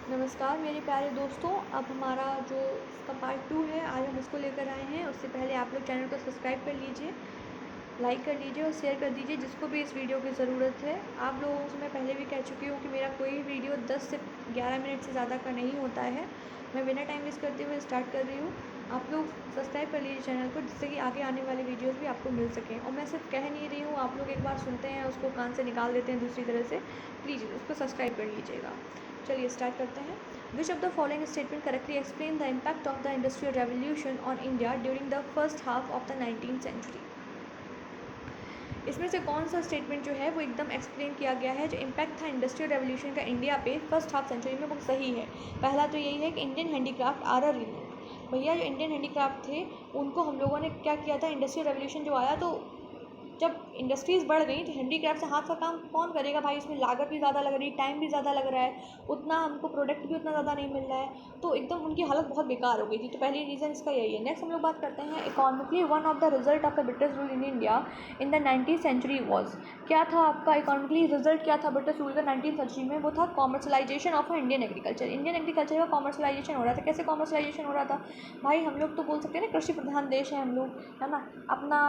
नमस्कार मेरे प्यारे दोस्तों, अब हमारा जो इसका पार्ट 2 है, आज हम उसको लेकर आए हैं। उससे पहले आप लोग चैनल को सब्सक्राइब कर लीजिए, लाइक कर लीजिए और शेयर कर दीजिए जिसको भी इस वीडियो की ज़रूरत है। आप लोगों से मैं पहले भी कह चुकी हूँ कि मेरा कोई वीडियो 10 से 11 मिनट से ज़्यादा का नहीं होता है। मैं बिना टाइम वेस्ट करते हुए स्टार्ट कर रही हूँ। आप लोग सब्सक्राइब कर लीजिए चैनल को, जिससे कि आगे आने वाले वीडियोज़ भी आपको मिल सकें। और मैं सिर्फ कह नहीं रही हूँ, आप लोग एक बार सुनते हैं उसको कान से निकाल देते हैं दूसरी तरह से। प्लीज़ उसको सब्सक्राइब कर लीजिएगा। चलिए स्टार्ट करते हैं। Which of the following statement correctly explain the impact of the Industrial Revolution on India during the first half of the 19th century? इसमें से कौन सा स्टेटमेंट जो है वो एकदम एक्सप्लेन किया गया है, जो इम्पैक्ट था इंडस्ट्रियल रेवोल्यूशन का इंडिया पे फर्स्ट हाफ सेंचुरी में, वो सही है। पहला तो यही है कि Indian handicraft are are remove. भैया जो इंडियन हैंडीक्राफ्ट थे उनको हम लोगों ने क्या किया था, इंडस्ट्रियल रेवोल्यूशन जो आया तो जब इंडस्ट्रीज़ बढ़ गई तो हैंडीक्राफ्ट से हाथ का काम कौन करेगा भाई, उसमें लागत भी ज़्यादा लग रही है, टाइम भी ज़्यादा लग रहा है, उतना हमको प्रोडक्ट भी उतना ज़्यादा नहीं मिल रहा है, तो एकदम उनकी हालत बहुत बेकार हो गई थी। तो पहली रीज़न इसका यही है। नेक्स्ट हम लोग बात करते हैं economically one of the result of the British rule in India in the 19th century was. क्या था आपका इकोनॉमिकली रिजल्ट, क्या था ब्रिटिश रूल का 19th सेंचुरी में? वो था commercialisation of Indian agriculture. Indian agriculture का कॉमर्शलाइजेशन हो रहा था। कैसे कॉमर्शलाइजेशन हो रहा था भाई? हम लोग तो बोल सकते हैं ना कृषि प्रधान देश है हम लोग, है ना। अपना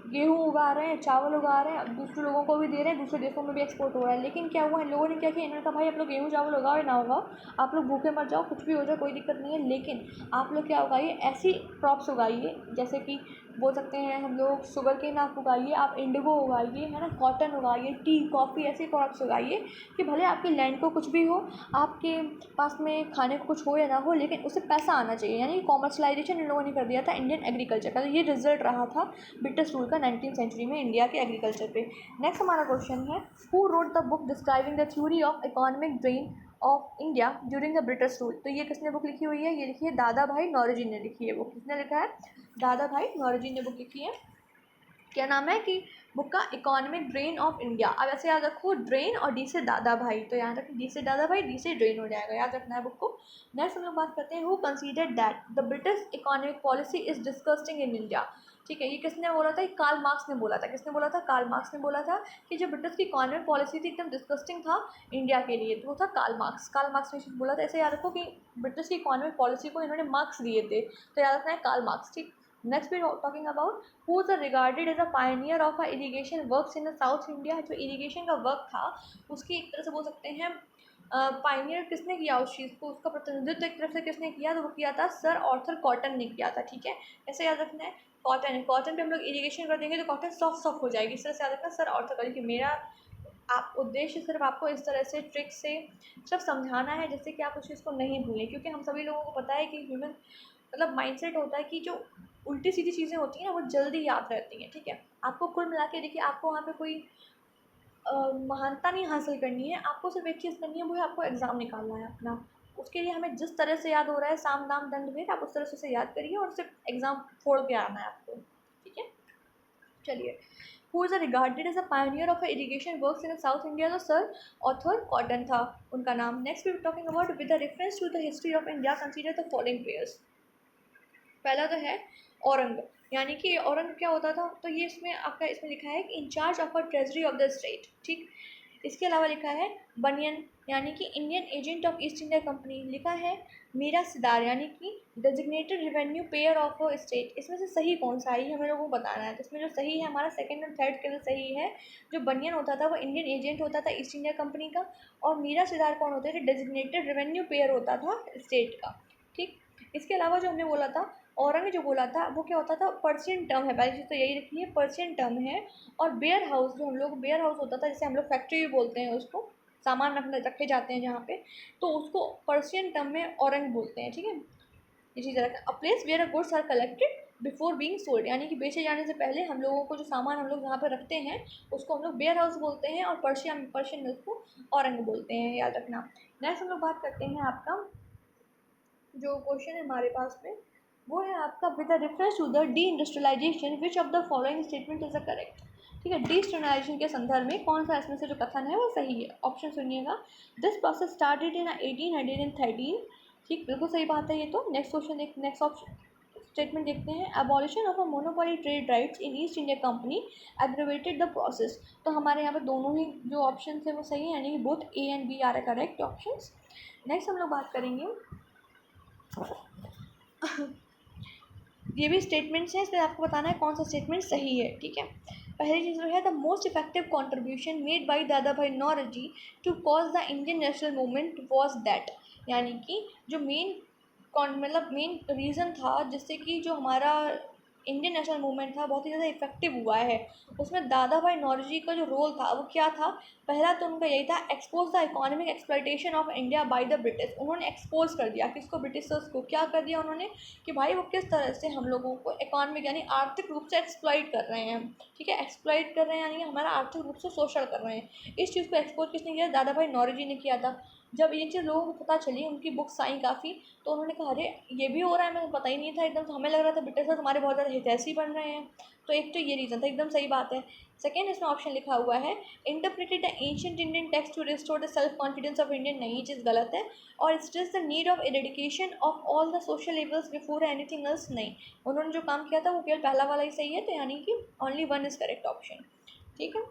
गेहूँ उगा रहे हैं, चावल उगा रहे हैं, दूसरे लोगों को भी दे रहे हैं, दूसरे देशों में भी एक्सपोर्ट हो रहा है। लेकिन क्या हुआ, इन लोगों ने क्या किया, इन्होंने कहा भाई आप लोग गेहूँ चावल उगाओ या ना उगाओ, आप लोग भूखे मर जाओ, कुछ भी हो जाए कोई दिक्कत नहीं है, लेकिन आप लोग क्या उगाइए, ऐसी क्रॉप्स उगाइए जैसे कि बोल सकते हैं हम लोग शुगर केन आप उगाइए, आप इंडिगो उगाइए, है ना, कॉटन उगाइए, टी कॉफ़ी ऐसी क्रॉप्स उगाइए कि भले आपकी लैंड को कुछ भी हो, आपके पास में खाने को कुछ हो या ना हो, लेकिन उससे पैसा आना चाहिए। यानी कॉमर्शलाइजेशन इन लोगों ने कर दिया था इंडियन एग्रीकल्चर का। तो ये रिजल्ट रहा था ब्रिटिश रूल का 19th सेंचुरी में इंडिया के एग्रीकल्चर पे। नेक्स्ट हमारा क्वेश्चन है, who wrote the book describing the theory of economic drain of India during the British rule? तो ये किसने बुक लिखी हुई है? ये लिखी है दादा भाई नौरोजी ने लिखी है। बुक किसने लिखा है? दादा भाई नौरोजी ने बुक लिखी है। क्या नाम है कि बुक का? Economic drain of India. अब ऐसे याद रखो, ड्रेन और डी से दादा भाई, तो याद रखें डी से दादा भाई, डी से ड्रेन हो जाएगा, याद रखना है बुक को। नेक्स्ट हम लोग बात करते हैं, who considered that the British economic policy is disgusting in India. ठीक है, ये किसने बोला था? कार्ल मार्क्स ने बोला था। किसने बोला था? कार्ल मार्क्स ने बोला था कि जो ब्रिटिश की इकोनॉमिक पॉलिसी थी एकदम डिस्कस्टिंग था इंडिया के लिए, तो वो था कार्ल मार्क्स। कार्ल मार्क्स ने बोला था। ऐसे याद रखो कि ब्रिटिश की इकोनॉमिक पॉलिसी को इन्होंने मार्क्स दिए थे, तो याद रखना है कार्ल मार्क्स। ठीक। Next we talking about who is regarded as a pioneer of a irrigation works in the South India. जो इरीगेशन का वर्क था उसकी एक तरह से बोल सकते हैं पायनियर किसने किया उस चीज़ को, उसका प्रतिनिधित्व एक तरफ से किसने किया? तो वो किया था सर आर्थर कॉटन ने किया था। ठीक है, ऐसे याद रखना है। कॉटन है, कॉटन पे हम लोग इरीगेशन कर देंगे तो कॉटन सॉफ्ट सॉफ्ट हो जाएगी, इस तरह से याद रखना सर आर्थर कॉटन। कि मेरा आप उद्देश्य सिर्फ आपको इस तरह से ट्रिक से सिर्फ समझाना है जिससे कि आप उस चीज़ को नहीं भूलें, क्योंकि हम सभी लोगों को पता है कि ह्यूमन मतलब माइंडसेट होता है कि जो उल्टी सीधी चीज़ें होती हैं ना वो जल्दी याद रहती हैं। ठीक है, आपको कुल मिला के देखिए, आपको वहाँ पे कोई महानता नहीं हासिल करनी है, आपको सिर्फ एक चीज़ करनी है, वो है आपको एग्ज़ाम निकालना है अपना। उसके लिए हमें जिस तरह से याद हो रहा है साम दाम दंड भेद, आप उस तरह से उसे याद करिए और सिर्फ एग्ज़ाम फोड़ के आना है आपको। ठीक है, चलिए। Who is regarded as a pioneer of irrigation works in South India? तो सर आर्थर कॉटन था उनका नाम। Next we talking about with the reference to the history of India consider the following pairs. पहला तो है औरंग, यानी कि औरंग क्या होता था? तो ये इसमें आपका इसमें लिखा है कि in-charge of a treasury of the state. ठीक। इसके अलावा लिखा है बनियन, यानी कि Indian agent of East India company. लिखा है मीरा सिदार, यानी कि designated revenue payer of a state. इसमें से सही कौन सा है ये हमें लोगों को बताना है। तो इसमें जो सही है हमारा सेकंड और थर्ड के लिए सही है। जो बनियन होता था वो इंडियन एजेंट होता था ईस्ट इंडिया कंपनी का, और मीरा सिदार कौन होते थे? डेजिग्नेटेड रेवेन्यू पेयर होता था स्टेट का। ठीक। इसके अलावा जो हमने बोला था औरंग, जो बोला था वो क्या होता था? पर्शियन टर्म है, पहली चीज़ तो यही रखी है, पर्शियन टर्म है। और बेयर हाउस, जो हम लोग बेयर हाउस होता था, जैसे हम लोग फैक्ट्री भी बोलते हैं उसको, सामान रखने रखे जाते हैं जहाँ पे, तो उसको पर्शियन टर्म में औरंग बोलते हैं। ठीक है, ये चीज़ रखना। A place where a goods are collected before being sold, यानी कि बेचे जाने से पहले हम लोगों को जो सामान हम लोग जहाँ पर रखते हैं उसको हम लोग बेयर हाउस बोलते हैं, और पर्शियन में उसको औरंग बोलते हैं, याद रखना। नेक्स्ट हम लोग बात करते हैं आपका जो क्वेश्चन है हमारे पास में, वो है आपका with the reference to the deindustrialization which of the following statement is the correct. ठीक है, डी इंडस्ट्रियलाइजेशन के संदर्भ में कौन सा इसमें से जो कथन है वो सही है? ऑप्शन सुनिएगा। This process started in 1813। ठीक, बिल्कुल सही बात है ये तो। Next question, next option, statement देखते हैं। Abolition of a monopoly trade rights in east India company aggravated the process. तो हमारे यहाँ पे दोनों ही जो ऑप्शन है वो सही है, यानी कि both A and B are correct options. Next हम लोग बात करेंगे ये भी स्टेटमेंट्स हैं, इसमें आपको बताना है कौन सा स्टेटमेंट सही है, ठीक है। पहली चीज़ जो है, the most effective contribution made by Dadabhai Naoroji to cause the Indian national movement was that, यानी कि जो मेन मतलब मेन रीज़न था जिससे कि जो हमारा इंडियन नेशनल मूवमेंट था बहुत ही ज़्यादा इफेक्टिव हुआ है, उसमें दादा भाई नौरोजी का जो रोल था वो क्या था। पहला तो उनका यही था, expose the economic exploitation of India by the British. उन्होंने एक्सपोज कर दिया किसको, ब्रिटिशर्स को। क्या कर दिया उन्होंने कि भाई वो किस तरह से हम लोगों को इकोनॉमिक यानी आर्थिक रूप से एक्सप्लॉइट कर रहे हैं, ठीक है। एक्सप्लॉइट कर रहे हैं यानी हमारा आर्थिक रूप से शोषण कर रहे हैं। इस चीज़ को एक्सपोज किसने किया, दादा भाई नौरोजी ने किया था। जब ये चीज़ लोगों को पता चली, उनकी बुक्स आई काफ़ी, तो उन्होंने कहा अरे ये भी हो रहा है, हमें पता ही नहीं था, एकदम से हमें लग रहा था ब्रिटिशर्स हमारे बहुत ज़्यादा हितैषी बन रहे हैं। तो एक तो ये रीज़न था, एकदम सही बात है। सेकेंड इसमें ऑप्शन लिखा हुआ है, interpreted the ancient Indian text to restore the self confidence of Indian. नहीं, ये चीज़ गलत है। और stress the need of eradication of all the social levels before anything else. नहीं, उन्होंने जो काम किया था वो केवल पहला वाला ही सही है, तो यानी कि only one is correct option, ठीक है।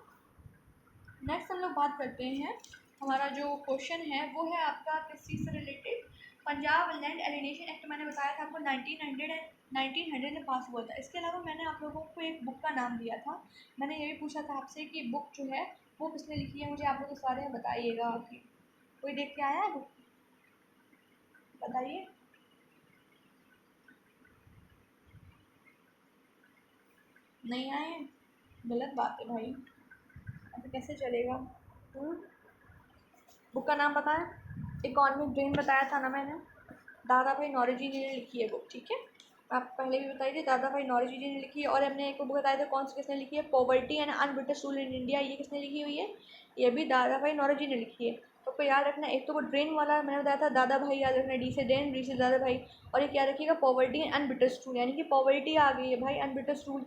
नेक्स्ट हम लोग बात करते हैं, हमारा जो क्वेश्चन है वो है आपका किस चीज़ से related, Punjab land alienation act. मैंने बताया था आपको 1900 में पास हुआ था। इसके अलावा मैंने आप लोगों को एक बुक का नाम दिया था। मैंने ये भी पूछा था आपसे कि बुक जो है वो किसने लिखी है, मुझे आप लोग इस बारे में बताइएगा कि कोई देख के आया है बुक, बताइए। नहीं आए, गलत बात है भाई, ऐसे कैसे चलेगा। बुक का नाम बताएं, इकॉनमिक ड्रीम बताया था ना मैंने, दादा भाई नौरोजी जी ने लिखी है बुक, ठीक है। आप पहले भी बताइए थे, दादा भाई नौरोजी जी ने लिखी है। और हमने एक बुक बताया था, कौन सी किसने लिखी है, poverty and un-British rule in India, ये किसने लिखी हुई है, ये भी दादा भाई नौरोजी ने लिखी है। तो आपको याद रखना, एक तो वो ड्रेन वाला मैंने बताया था दादा भाई, याद रखना डी से ड्रेन, डी से दादा भाई। और एक याद रखिएगा पॉवर्टी एंड अनब्रिटिश रूल, यानी कि पॉवर्टी आ गई है भाई, अनब्रिटिश रूल,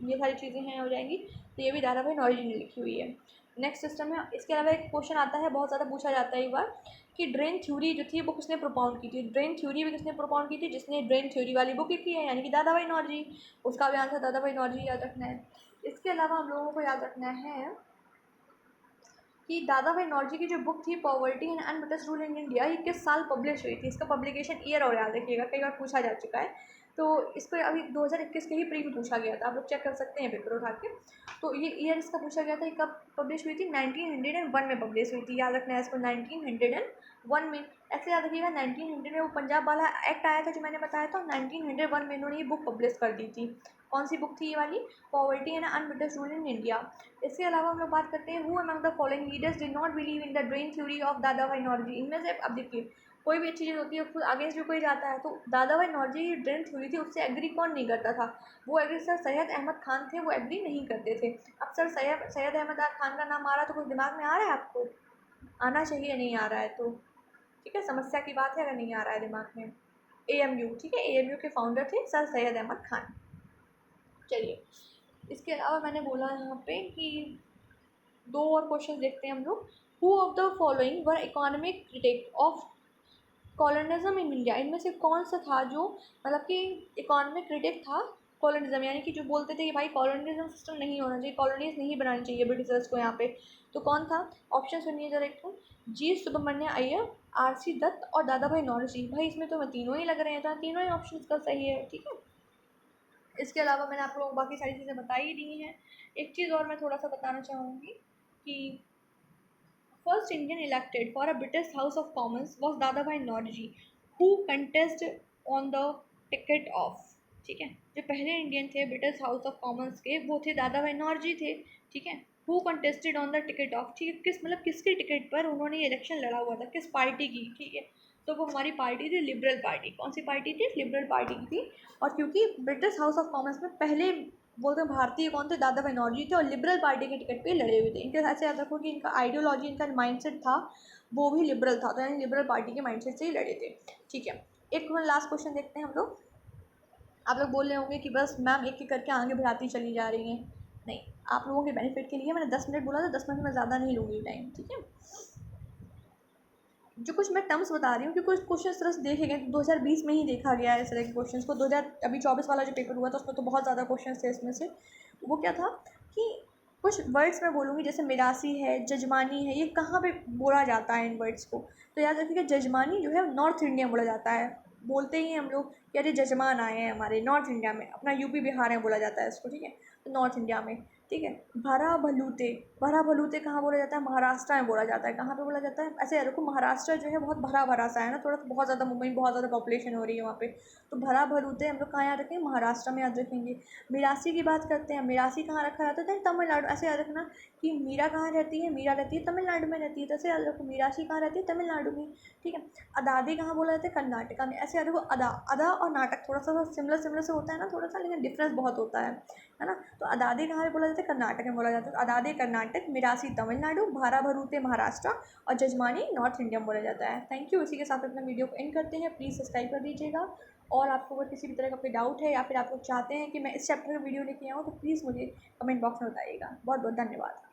ये सारी चीज़ें हैं हो जाएंगी। तो ये भी दादा भाई नौरोजी ने लिखी हुई है। नेक्स्ट सिस्टम है, इसके अलावा एक क्वेश्चन आता है, बहुत ज़्यादा पूछा जाता है एक बार, कि ड्रेन थ्योरी जो थी वो किसने प्रोपाउंड की थी। ड्रेन थ्योरी भी किसने प्रोपाउंड की थी, जिसने ड्रेन थ्योरी वाली बुक लिखी है, यानी कि दादा भाई नौरोजी। उसका भी आंसर दादा भाई नौरोजी याद रखना है। इसके अलावा हम लोगों को याद रखना है कि दादा भाई नौरोजी की जो बुक थी poverty and un-British rule in India, ये किस साल पब्लिश हुई थी, इसका पब्लिकेशन ईयर और याद रखिएगा, कई बार पूछा जा चुका है। तो इसको अभी 2021 के ही प्री में पूछा गया था, आप लोग चेक कर सकते हैं पेपर उठा के। तो ये ईयर इसका पूछा गया था, कब पब्लिश हुई थी, 1901 में पब्लिश हुई थी, याद रखना है इसको, 1901 में। ऐसे याद रखिएगा 1900 में वो पंजाब वाला एक्ट आया था जो मैंने बताया था, 1901 में इन्होंने ये बुक पब्लिश कर दी थी। कौन सी बुक थी ये वाली, poverty and un-British rule in India. इसके अलावा हम लोग बात करते हैं, who among the following leaders did not believe in the drain theory of दादा भाई नौरोजी। इनमें से अब देखिए, कोई भी अच्छी चीज़ होती है खुद अगेंस्ट भी कोई जाता है, तो दादा भाई नौरोजी की ड्रेन थ्योरी थी उससे एग्री कौन नहीं करता था, वो एग्री सर सैयद अहमद खान थे, वो एग्री नहीं करते थे। अब सर सैयद अहमद खान का नाम आ रहा है तो कुछ दिमाग में आ रहा है आपको, आना चाहिए, नहीं आ रहा है तो ठीक है, समस्या की बात है अगर नहीं आ रहा है दिमाग में। AMU, ठीक है, AMU के फाउंडर थे सर सैयद अहमद खान। चलिए, इसके अलावा मैंने बोला यहाँ पे कि दो और क्वेश्चन देखते हैं हम लोग। Who of the following were economic critic of colonialism in India. इनमें से कौन सा था जो मतलब कि इकोनॉमिक क्रिटिक था कॉलोनिज्म, यानी कि जो बोलते थे कि भाई कॉलोनिज्म सिस्टम नहीं होना चाहिए, कॉलोनीज नहीं बनानी चाहिए ब्रिटिशर्स को यहाँ पे। तो कौन था, ऑप्शन सुनिए जरा एक तो, जी सुब्रमण्य अय्यर, RC दत्त और दादा भाई नौरोजी। भाई इसमें तो मैं तीनों ही लग रहे हैं, तो तीनों ही ऑप्शन का सही है, ठीक है। इसके अलावा मैंने आप लोगों को बाकी सारी चीज़ें बता ही दी हैं। एक चीज़ और मैं थोड़ा सा बताना चाहूँगी कि first Indian elected for a British House of Commons was Dadabhai Naoroji, who contest on the ticket of, ठीक है। जो पहले इंडियन थे ब्रिटिश हाउस ऑफ कॉमन्स के वो थे दादा भाई नौरोजी थे, ठीक है। Who contested on the ticket of, ठीक है, किस मतलब किसके टिकट पर उन्होंने ये इलेक्शन लड़ा हुआ था, किस पार्टी की, ठीक है। तो वो हमारी पार्टी थी लिबरल पार्टी। कौन सी पार्टी थी, लिबरल पार्टी की थी। और क्योंकि ब्रिटिश हाउस ऑफ कॉमन्स में पहले बोलते हैं भारतीय कौन थे, दादा भाई नौरोजी थे, और लिबरल पार्टी के टिकट पे लड़े हुए थे। इनके साथ से याद रखो कि इनका आइडियोलॉजी, इनका माइंडसेट था वो भी लिबरल था, तो यानी लिबरल पार्टी के माइंडसेट से ही लड़े थे, ठीक है। एक लास्ट क्वेश्चन देखते हैं हम लोग। आप लोग बोल रहे होंगे कि बस मैम एक एक करके आगे बढ़ाती चली जा रही हैं, नहीं, आप लोगों के बेनिफिट के लिए मैंने 10 मिनट बोला था, 10 मिनट में ज़्यादा नहीं लूँगी टाइम, ठीक है। जो कुछ मैं टर्म्स बता रही हूँ कि कुछ क्वेश्चन इस तरह से देखे गए, 2020 में ही देखा गया है इस तरह के क्वेश्चन को। 2024 वाला जो पेपर हुआ था उसमें तो बहुत ज़्यादा क्वेश्चन थे इसमें से। वो क्या था कि कुछ वर्ड्स मैं बोलूँगी, जैसे मिरासी है, जजमानी है, ये कहाँ पे बोला जाता है इन वर्ड्स को। तो याद रखिएगा, जजमानी जो है नॉर्थ इंडिया में बोला जाता है। बोलते ही हम लोग कि अरे जजमान आए हैं हमारे नॉर्थ इंडिया में, अपना यूपी बिहार में बोला जाता है इसको, ठीक है, तो नॉर्थ इंडिया में। ठीक है। भरा भलूते, भरा भलूते कहाँ बोला जाता है? महाराष्ट्र में बोला जाता है। कहाँ पे बोला जाता है? ऐसे देखो, महाराष्ट्र जो है बहुत भरा भरा सा है ना, थोड़ा सा बहुत ज़्यादा, मुंबई में बहुत ज़्यादा पॉपुलेशन हो रही है वहाँ पे। तो भरा भलूते हम लोग कहाँ याद रखेंगे? महाराष्ट्र में याद रखेंगे। मिरासी की बात करते हैं, मिरासी कहाँ रखा जाता है? तमिलनाडु। ऐसे याद रखना कि मीरा कहाँ रहती है? मीरा रहती है तमिलनाडु में रहती है, तो ऐसे याद रखो मिरासी कहाँ रहती है? तमिलनाडु में। ठीक है। अदादी कहाँ बोला जाता है? कर्नाटका में। ऐसे याद रखो, अदा, अदा और नाटक थोड़ा सा सिमिलर सिमिलर से होता है ना थोड़ा सा, लेकिन डिफरेंस बहुत होता है ना। तो अदादी कहाँ पे बोला जाता है? कर्नाटक में बोला जाता है। अदादी कर्नाटक, मिरासी तमिलनाडु, भारा भरूते महाराष्ट्र और जजमानी नॉर्थ इंडिया में बोला जाता है। Thank you. इसी के साथ अपना वीडियो को एंड करते हैं। प्लीज़ सब्सक्राइब कर दीजिएगा। और आपको अगर किसी भी तरह का कोई डाउट है या फिर आप लोग चाहते हैं कि मैं इस चैप्टर का वीडियो लेके आऊँ, तो प्लीज़ मुझे कमेंट बॉक्स में बताइएगा। बहुत बहुत धन्यवाद।